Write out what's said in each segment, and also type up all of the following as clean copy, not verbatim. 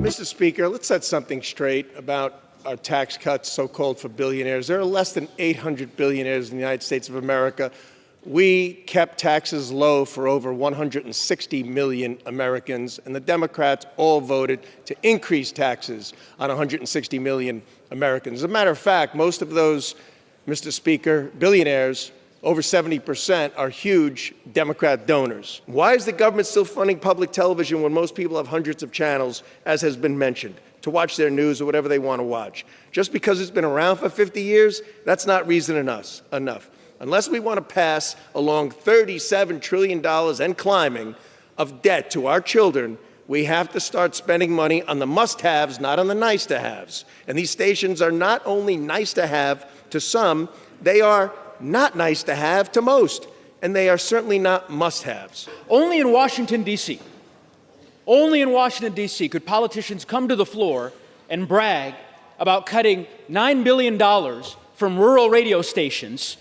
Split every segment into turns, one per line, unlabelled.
Mr. Speaker, let's set something straight about our tax cuts, so-called for billionaires. There are less than 800 billionaires in the United States of America. We kept taxes low for over 160 million Americans, and the Democrats all voted to increase taxes on 160 million Americans. As a matter of fact, most of those, Mr. Speaker, billionaires, over 70%, are huge Democrat donors. Why is the government still funding public television when most people have hundreds of channels, as has been mentioned, to watch their news or whatever they want to watch? Just because it's been around for 50 years, that's not reason enough. Unless we want to pass along $37 trillion and climbing of debt to our children, we have to start spending money on the must-haves, not on the nice-to-haves. And these stations are not only nice to have to some, they are not nice to have to most, and they are certainly not must-haves.
Only in Washington, D.C., could politicians come to the floor and brag about cutting $9 billion from rural radio stations,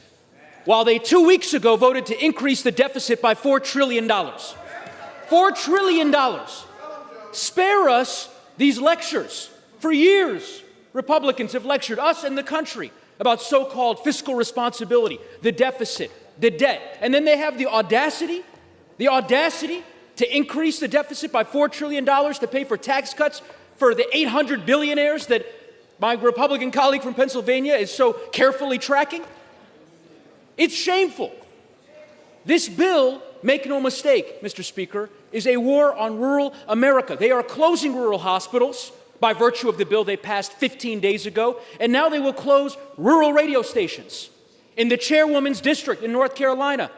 while they 2 weeks ago voted to increase the deficit by $4 trillion. $4 trillion. Spare us these lectures. For years, Republicans have lectured us and the country about so-called fiscal responsibility, the deficit, the debt. And then they have the audacity to increase the deficit by $4 trillion to pay for tax cuts for the 800 billionaires that my Republican colleague from Pennsylvania is so carefully tracking. It's shameful. This bill, make no mistake, Mr. Speaker, is a war on rural America. They are closing rural hospitals by virtue of the bill they passed 15 days ago, and now they will close rural radio stations in the chairwoman's district in North Carolina,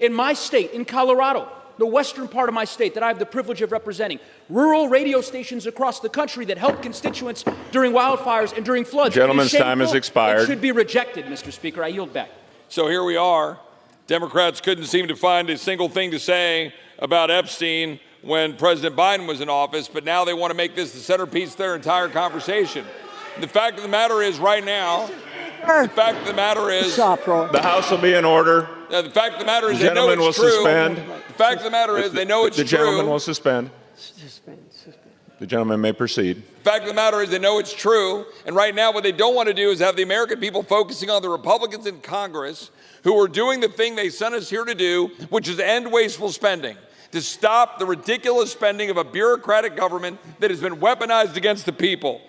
in my state, in Colorado, the western part of my state that I have the privilege of representing, rural radio stations across the country that help constituents during wildfires and during floods.
Gentleman's time has expired.
It should be rejected, Mr. Speaker. I yield back.
So here we are. Democrats couldn't seem to find a single thing to say about Epstein when President Biden was in office, but now they want to make this the centerpiece of their entire conversation. The fact of the matter is right now, the fact of the matter is...
The House will be in order.
The fact of the matter is they know it's true.
Suspend.
The fact of the matter is they know it's true.
The gentleman will suspend. The gentleman may proceed.
The fact of the matter is they know it's true, and right now what they don't want to do is have the American people focusing on the Republicans in Congress who are doing the thing they sent us here to do, which is end wasteful spending, to stop the ridiculous spending of a bureaucratic government that has been weaponized against the people.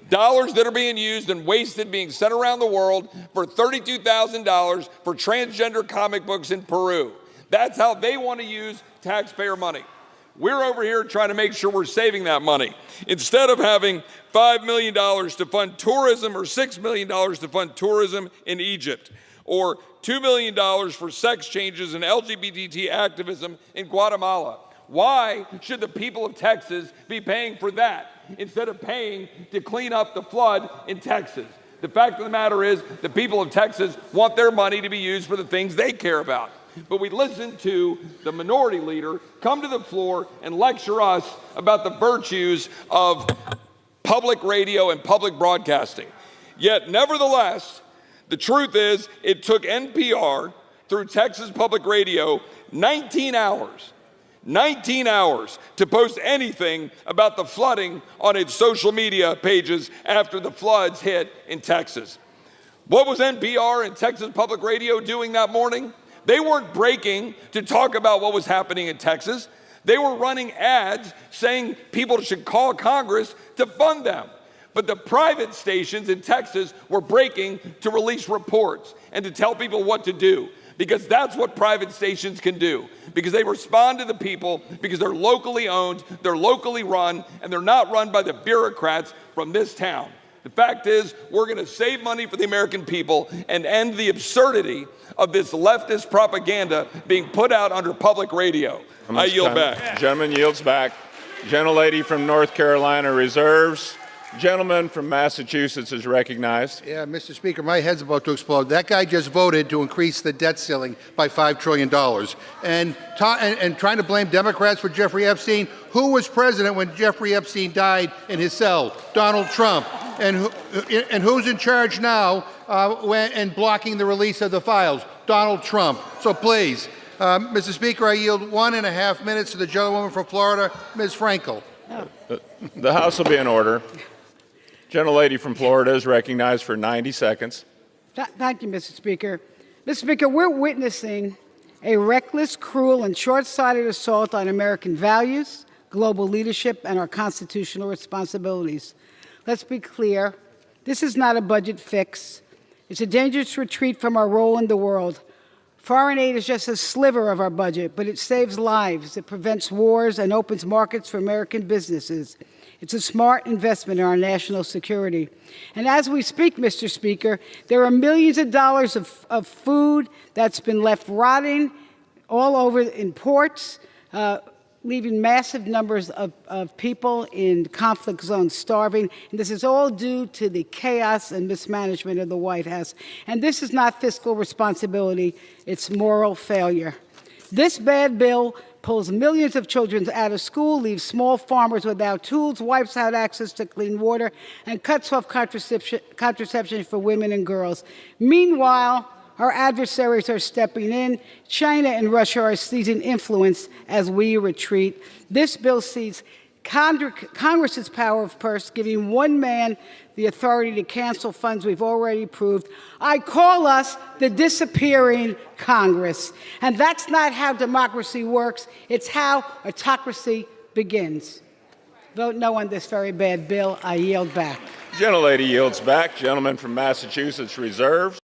Dollars that are being used and wasted being sent around the world for $32,000 for transgender comic books in Peru. That's how they want to use taxpayer money. We're over here trying to make sure we're saving that money. Instead of having $5 million to fund tourism or $6 million to fund tourism in Egypt, or $2 million for sex changes and LGBT activism in Guatemala. Why should the people of Texas be paying for that instead of paying to clean up the flood in Texas? The fact of the matter is the people of Texas want their money to be used for the things they care about. But we listen to the minority leader come to the floor and lecture us about the virtues of public radio and public broadcasting. Yet, nevertheless, the truth is it took NPR through Texas Public Radio 19 hours to post anything about the flooding on its social media pages after the floods hit in Texas. What was NPR and Texas Public Radio doing that morning? They weren't breaking to talk about what was happening in Texas. They were running ads saying people should call Congress to fund them. But the private stations in Texas were breaking to release reports and to tell people what to do, because that's what private stations can do, because they respond to the people, because they're locally owned, they're locally run, and they're not run by the bureaucrats from this town. The fact is, we're going to save money for the American people and end the absurdity of this leftist propaganda being put out under public radio. I yield back.
Gentleman yields back. Gentlelady from North Carolina reserves. Gentleman from Massachusetts is recognized.
Yeah, Mr. Speaker, my head's about to explode. That guy just voted to increase the debt ceiling by $5 trillion. And trying to blame Democrats for Jeffrey Epstein. Who was president when Jeffrey Epstein died in his cell? Donald Trump. And who's in charge now and blocking the release of the files? Donald Trump. So please, Mr. Speaker, I yield 1.5 minutes to the gentlewoman from Florida, Ms. Frankel.
The House will be in order. Gentlelady from Florida is recognized for 90 seconds.
Thank you, Mr. Speaker. Mr. Speaker, we're witnessing a reckless, cruel, and short-sighted assault on American values, global leadership, and our constitutional responsibilities. Let's be clear. This is not a budget fix. It's a dangerous retreat from our role in the world. Foreign aid is just a sliver of our budget, but it saves lives, it prevents wars, and opens markets for American businesses. It's a smart investment in our national security. And as we speak, Mr. Speaker, there are millions of dollars of food that's been left rotting all over in ports, leaving massive numbers of people in conflict zones starving. And this is all due to the chaos and mismanagement of the White House. And this is not fiscal responsibility, it's moral failure. This bad bill pulls millions of children out of school, leaves small farmers without tools, wipes out access to clean water, and cuts off contraception for women and girls. Meanwhile, our adversaries are stepping in. China and Russia are seizing influence as we retreat. This bill sees Congress's power of purse, giving one man the authority to cancel funds we've already approved. I call us the disappearing Congress. And that's not how democracy works. It's how autocracy begins. Vote no on this very bad bill. I yield back.
Gentlelady yields back. Gentleman from Massachusetts reserves.